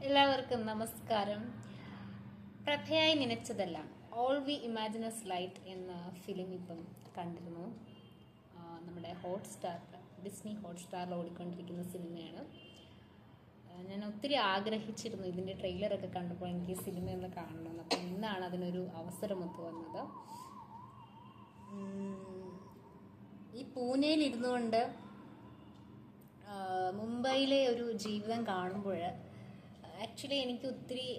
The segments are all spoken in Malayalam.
എല്ലാവർക്കും നമസ്കാരം. പ്രഭയായി നനച്ചതെല്ലാം ഓൾ വി ഇമാജിനസ് ലൈറ്റ് എന്ന ഫിലിം ഇപ്പം കണ്ടിരുന്നു. നമ്മുടെ ഡിസ്നി ഹോട്ട്സ്റ്റാറിൽ ഓടിക്കൊണ്ടിരിക്കുന്ന സിനിമയാണ്. ഞാൻ ഒത്തിരി ആഗ്രഹിച്ചിരുന്നു ഇതിൻ്റെ ട്രെയിലറൊക്കെ കണ്ടപ്പോൾ എനിക്ക് ഈ സിനിമയൊന്ന് കാണണമെന്ന്. അപ്പം ഇന്നാണ് അതിനൊരു അവസരമൊത്തു വന്നത്. ഈ പൂനെയിൽ ഇരുന്നു കൊണ്ട് മുംബൈയിലെ ഒരു ജീവിതം കാണുമ്പോൾ ആക്ച്വലി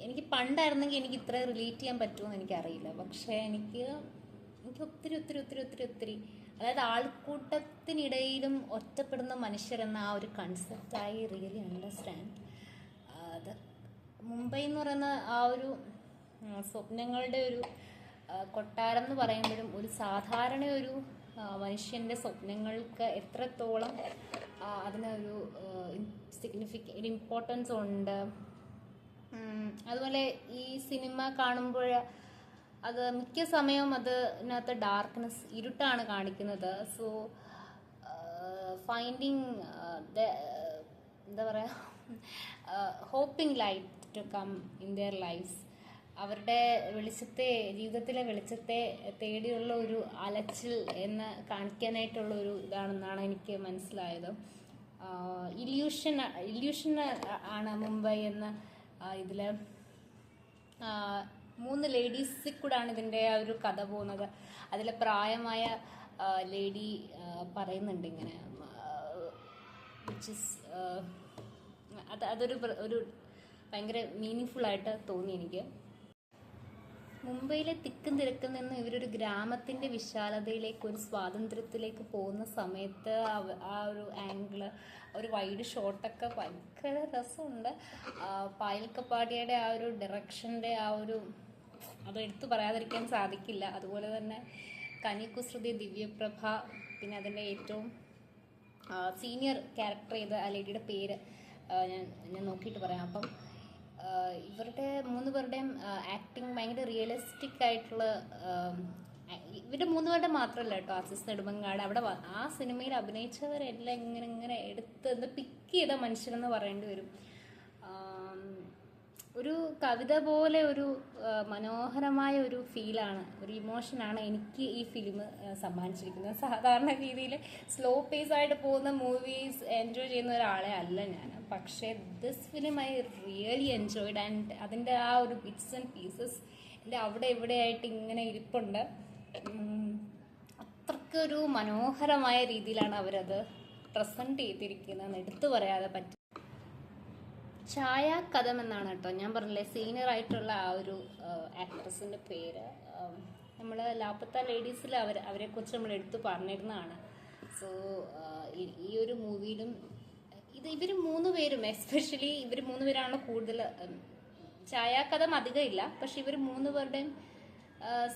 എനിക്ക് പണ്ടായിരുന്നെങ്കിൽ എനിക്ക് ഇത്ര റിലേറ്റ് ചെയ്യാൻ പറ്റുമെന്ന് എനിക്കറിയില്ല. പക്ഷേ എനിക്ക് ഒത്തിരി ഒത്തിരി ഒത്തിരി ഒത്തിരി ഒത്തിരി അതായത് ആൾക്കൂട്ടത്തിനിടയിലും ഒറ്റപ്പെടുന്ന മനുഷ്യരെന്ന ആ ഒരു കൺസെപ്റ്റായി റിയലി അണ്ടർസ്റ്റാൻഡ്. അത് മുംബൈ എന്ന് പറയുന്ന ആ ഒരു സ്വപ്നങ്ങളുടെ ഒരു കൊട്ടാരം എന്ന് പറയുമ്പോഴും ഒരു സാധാരണ ഒരു മനുഷ്യൻ്റെ സ്വപ്നങ്ങൾക്ക് എത്രത്തോളം അതിനൊരു ഇമ്പോർട്ടൻസ് ഉണ്ട്. അതുപോലെ ഈ സിനിമ കാണുമ്പോൾ അത് മിക്ക സമയവും അതിനകത്ത് ഡാർക്ക്നെസ്, ഇരുട്ടാണ് കാണിക്കുന്നത്. സോ ഫൈൻഡിങ് എന്താ പറയുക, hoping light to come in their lives, അവരുടെ ജീവിതത്തിലെ വെളിച്ചത്തെ തേടിയുള്ള ഒരു അലച്ചിൽ എന്ന് കാണിക്കാനായിട്ടുള്ള ഒരു ഇതാണെന്നാണ് എനിക്ക് മനസ്സിലായത്. ഇല്യൂഷൻ ആണ് മുംബൈ എന്ന ഇതിൽ 3 ലേഡീസിൽ കൂടാണ് ഇതിൻ്റെ ആ ഒരു കഥ പോകുന്നത്. അതിലെ പ്രായമായ ലേഡി പറയുന്നുണ്ട് ഇങ്ങനെ, അതൊരു ഭയങ്കര മീനിങ് ആയിട്ട് തോന്നി എനിക്ക്. മുംബൈയിലെ തിക്കും തിരക്കിൽ നിന്ന് ഇവരൊരു ഗ്രാമത്തിൻ്റെ വിശാലതയിലേക്ക്, ഒരു സ്വാതന്ത്ര്യത്തിലേക്ക് പോകുന്ന സമയത്ത് ആ ഒരു ആംഗിള്, ഒരു വൈഡ് ഷോട്ടൊക്കെ ഭയങ്കര രസമുണ്ട്. പായൽ കപ്പാടിയുടെ ആ ഒരു ഡയറക്ഷൻ്റെ ആ ഒരു അത് എടുത്തു പറയാതിരിക്കാൻ സാധിക്കില്ല. അതുപോലെ തന്നെ കനികുസൃതി, ദിവ്യപ്രഭ, പിന്നെ അതിൻ്റെ ഏറ്റവും സീനിയർ ക്യാരക്ടർ ചെയ്ത ആ ലേഡിയുടെ പേര് ഞാൻ നോക്കിയിട്ട് പറയാം. അപ്പം ഇവരുടെ 3 പേരുടെയും ആക്ടിങ് ഭയങ്കര റിയലിസ്റ്റിക് ആയിട്ടുള്ള, ഇവരുടെ 3 പേരുടെ മാത്രമല്ല കേട്ടോ, ആസിസ് നെടുമങ്ങാട് അവിടെ ആ സിനിമയിൽ അഭിനയിച്ചവരെല്ലാം ഇങ്ങനെ എടുത്ത് പിക്ക് ചെയ്ത മനുഷ്യരെന്ന് പറയേണ്ടി വരും. ഒരു കവിത പോലെ ഒരു മനോഹരമായ ഒരു ഫീലാണ്, ഒരു ഇമോഷനാണ് എനിക്ക് ഈ ഫിലിം സമ്മാനിച്ചിരിക്കുന്നത്. സാധാരണ രീതിയിൽ സ്ലോ പേസ് ആയിട്ട് പോകുന്ന മൂവീസ് എൻജോയ് ചെയ്യുന്ന ഒരാളെ അല്ല ഞാൻ. പക്ഷേ this film I really enjoyed. And അതിൻ്റെ ആ ഒരു ബിറ്റ്സ് ആൻഡ് പീസസ് എൻ്റെ അവിടെ ഇവിടെയായിട്ട് ഇങ്ങനെ ഇരിപ്പുണ്ട്. അത്രയ്ക്കൊരു മനോഹരമായ രീതിയിലാണ് അവരത് പ്രസൻറ്റ് ചെയ്തിരിക്കുന്നതെന്ന് എടുത്തു പറയാതെ പറ്റും. ഛായ കഥം എന്നാണ് കേട്ടോ, ഞാൻ പറഞ്ഞില്ലേ സീനിയർ ആയിട്ടുള്ള ആ ഒരു ആക്ട്രസിൻ്റെ പേര്. നമ്മൾ ലാപ്പത്ത ലേഡീസിൽ അവരെക്കുറിച്ച് നമ്മൾ എടുത്തു പറഞ്ഞിരുന്നതാണ്. സോ ഈ ഒരു മൂവിയിലും ഇവർ 3 പേരും, എസ്പെഷ്യലി ഇവർ 3 പേരാണ് കൂടുതൽ. ഛായാകഥം അധികം ഇല്ല, പക്ഷെ ഇവർ 3 പേരുടെയും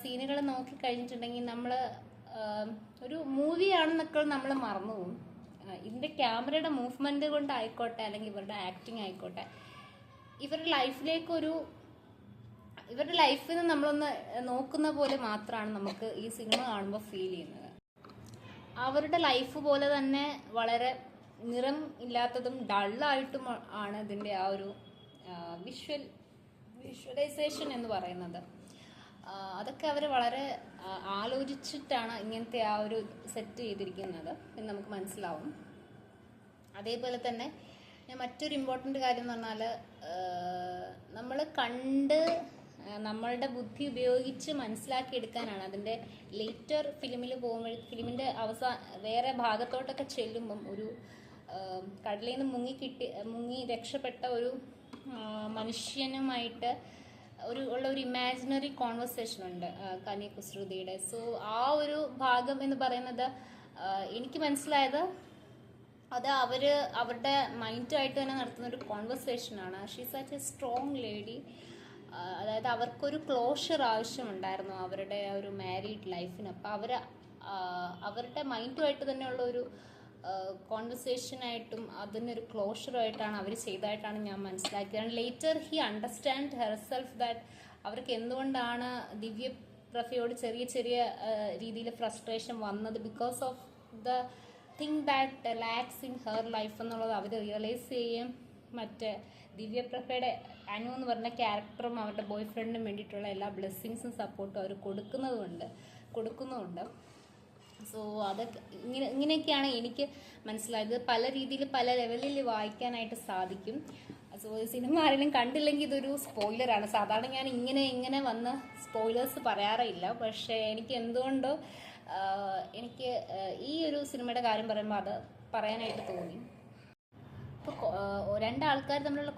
സീനുകൾ നോക്കിക്കഴിഞ്ഞിട്ടുണ്ടെങ്കിൽ നമ്മൾ ഒരു മൂവിയാണെന്നൊക്കെ നമ്മൾ മറന്നുപോകും. ഇതിൻ്റെ ക്യാമറയുടെ മൂവ്മെൻറ്റ് കൊണ്ടായിക്കോട്ടെ, അല്ലെങ്കിൽ ഇവരുടെ ആക്ടിങ് ആയിക്കോട്ടെ, ഇവരുടെ ലൈഫിൽ നിന്ന് നമ്മളൊന്ന് നോക്കുന്ന പോലെ മാത്രമാണ് നമുക്ക് ഈ സിനിമ കാണുമ്പോൾ ഫീൽ ചെയ്യുന്നത്. അവരുടെ ലൈഫ് പോലെ തന്നെ വളരെ നിറം ഇല്ലാത്തതും ഡള്ളായിട്ടും ആണ് ഇതിൻ്റെ ആ ഒരു വിഷ്വലൈസേഷൻ എന്ന് പറയുന്നത്. അതൊക്കെ അവർ വളരെ ആലോചിച്ചിട്ടാണ് ഇങ്ങനത്തെ ആ ഒരു സെറ്റ് ചെയ്തിരിക്കുന്നത് എന്ന് നമുക്ക് മനസ്സിലാവും. അതേപോലെ തന്നെ മറ്റൊരു ഇമ്പോർട്ടൻ്റ് കാര്യം എന്ന് പറഞ്ഞാൽ, നമ്മൾ കണ്ട് നമ്മളുടെ ബുദ്ധി ഉപയോഗിച്ച് മനസ്സിലാക്കിയെടുക്കാനാണ്. അതിൻ്റെ ലേറ്റർ ഫിലിമിൽ പോകുമ്പോൾ, ഫിലിമിൻ്റെ വേറെ ഭാഗത്തോട്ടൊക്കെ ചെല്ലുമ്പം ഒരു കടലിൽ നിന്ന് മുങ്ങി രക്ഷപ്പെട്ട ഒരു മനുഷ്യനുമായിട്ട് ഉള്ള ഒരു ഇമാജിനറി കോൺവെർസേഷൻ ഉണ്ട് കനികുസൃതിയുടെ. സോ ആ ഒരു ഭാഗം എന്ന് പറയുന്നത് എനിക്ക് മനസ്സിലായത് അത് അവരുടെ മൈൻഡുമായിട്ട് തന്നെ നടത്തുന്ന ഒരു കോൺവെർസേഷനാണ്. She such a strong lady. അതായത് അവർക്കൊരു ക്ലോഷർ ആവശ്യമുണ്ടായിരുന്നു അവരുടെ ഒരു മാരീഡ് ലൈഫിന്. അപ്പം അവരുടെ മൈൻഡുമായിട്ട് തന്നെയുള്ള ഒരു കോൺവെർസേഷനായിട്ടും അതിനൊരു ക്ലോഷറുമായിട്ടാണ് അവർ ചെയ്തതായിട്ടാണ് ഞാൻ മനസ്സിലാക്കിയത്. Later he understand herself that അവർക്ക് എന്തുകൊണ്ടാണ് ദിവ്യപ്രഭയോട് ചെറിയ ചെറിയ രീതിയിൽ ഫ്രസ്ട്രേഷൻ വന്നത്, because of the thing that lakhs in her life എന്നുള്ളത് അവർ റിയലൈസ് ചെയ്യുകയും മറ്റേ ദിവ്യപ്രഭയുടെ അനു എന്ന് പറഞ്ഞ ക്യാരക്ടറും അവരുടെ ബോയ് ഫ്രണ്ടിനും വേണ്ടിയിട്ടുള്ള എല്ലാ ബ്ലെസ്സിങ്സും സപ്പോർട്ടും അവർ കൊടുക്കുന്നുമുണ്ട്. സോ അതൊക്കെ ഇങ്ങനെയൊക്കെയാണ് എനിക്ക് മനസ്സിലായത്. പല രീതിയിൽ പല ലെവലിൽ വായിക്കാനായിട്ട് സാധിക്കും. സോ സിനിമ ആരെങ്കിലും കണ്ടില്ലെങ്കിൽ ഇതൊരു സ്പോയിലറാണ്. സാധാരണ ഞാൻ ഇങ്ങനെ വന്ന് സ്പോയിലേഴ്സ് പറയാറില്ല, പക്ഷേ എനിക്ക് എന്തുകൊണ്ടോ എനിക്ക് ഈ ഒരു സിനിമയുടെ കാര്യം പറയുമ്പോൾ അത് പറയാനായിട്ട് തോന്നി. ഇപ്പോൾ രണ്ടാൾക്കാർ തമ്മിലുള്ള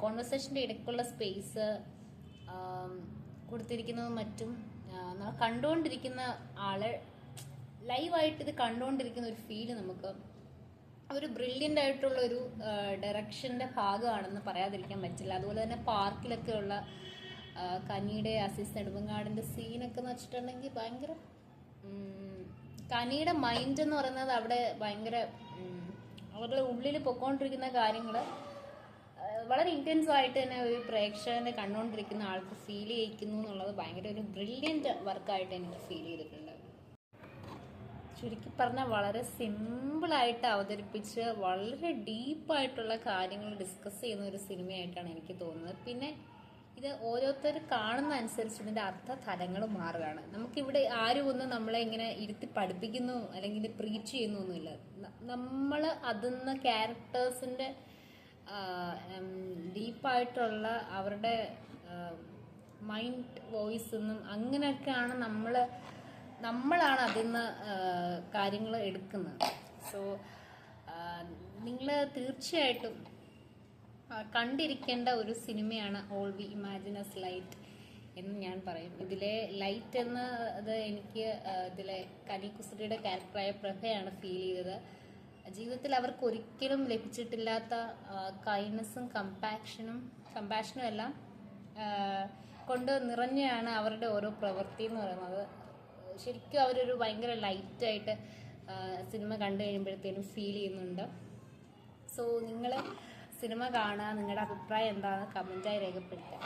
കോൺവെർസേഷൻ്റെ ഇടയ്ക്കുള്ള സ്പേസ് കൊടുത്തിരിക്കുന്നതും മറ്റും നമ്മൾ കണ്ടുകൊണ്ടിരിക്കുന്ന ആള് ലൈവായിട്ട് ഇത് കണ്ടുകൊണ്ടിരിക്കുന്ന ഒരു ഫീല് നമുക്ക് ഒരു ബ്രില്യൻ്റ് ആയിട്ടുള്ള ഒരു ഡയറക്ഷൻ്റെ ഭാഗമാണെന്ന് പറയാതിരിക്കാൻ പറ്റില്ല. അതുപോലെ തന്നെ പാർക്കിലൊക്കെ ഉള്ള കനിയുടെ അസീസ് നെടുമങ്ങാടിൻ്റെ സീനൊക്കെ എന്ന് വെച്ചിട്ടുണ്ടെങ്കിൽ ഭയങ്കര കനിയുടെ മൈൻഡ് എന്ന് പറയുന്നത് അവിടെ ഭയങ്കര അവരുടെ ഉള്ളിൽ പൊക്കോണ്ടിരിക്കുന്ന കാര്യങ്ങൾ വളരെ ഇൻറ്റൻസ് ആയിട്ട് തന്നെ ഒരു പ്രേക്ഷകനെ കണ്ടുകൊണ്ടിരിക്കുന്ന ആൾക്ക് ഫീൽ ചെയ്യിക്കുന്നു എന്നുള്ളത് ഭയങ്കര ഒരു ബ്രില്യൻ്റ് വർക്കായിട്ട് എനിക്ക് ഫീൽ ചെയ്തിട്ടുണ്ട്. ചുരുക്കി പറഞ്ഞാൽ വളരെ സിമ്പിളായിട്ട് അവതരിപ്പിച്ച് വളരെ ഡീപ്പായിട്ടുള്ള കാര്യങ്ങൾ ഡിസ്കസ് ചെയ്യുന്ന ഒരു സിനിമയായിട്ടാണ് എനിക്ക് തോന്നുന്നത്. പിന്നെ ഇത് ഓരോരുത്തർ കാണുന്ന അനുസരിച്ച് ഇതിൻ്റെ അർത്ഥതലങ്ങൾ മാറുകയാണ്. നമുക്കിവിടെ ആരും ഒന്നും നമ്മളെ ഇങ്ങനെ ഇരുത്തി പഠിപ്പിക്കുന്നു അല്ലെങ്കിൽ പ്രീച്ച് ചെയ്യുന്നു ഒന്നുമില്ല. നമ്മൾ അതിന്ന് ക്യാരക്ടേഴ്സിൻ്റെ ഡീപ്പായിട്ടുള്ള അവരുടെ മൈൻഡ് വോയിസ് ഒന്നും അങ്ങനെയൊക്കെയാണ് നമ്മളാണ് അതിൽ നിന്ന് കാര്യങ്ങൾ എടുക്കുന്നത്. സോ നിങ്ങൾ തീർച്ചയായിട്ടും കണ്ടിരിക്കേണ്ട ഒരു സിനിമയാണ് all we imagine us light എന്ന് ഞാൻ പറയും. ഇതിലെ ലൈറ്റ് എന്നത് എനിക്ക് ഇതിലെ കനി കുസൃതിയുടെ ക്യാരക്ടറായ പ്രഭയാണ് ഫീൽ ചെയ്തത്. ജീവിതത്തിൽ അവർക്ക് ഒരിക്കലും ലഭിച്ചിട്ടില്ലാത്ത കൈൻഡ്നെസ്സും കമ്പാഷനും എല്ലാം കൊണ്ട് നിറഞ്ഞാണ് അവരുടെ ഓരോ പ്രവൃത്തി എന്ന് പറയുന്നത്. ശരിക്കും അവരൊരു ഭയങ്കര ലൈറ്റായിട്ട് സിനിമ കണ്ടു കഴിയുമ്പോഴത്തേനും ഫീൽ ചെയ്യുന്നുണ്ട്. സോ നിങ്ങൾ സിനിമ കാണുക, നിങ്ങളുടെ അഭിപ്രായം എന്താണെന്ന് കമൻറ്റായി രേഖപ്പെടുത്തുക.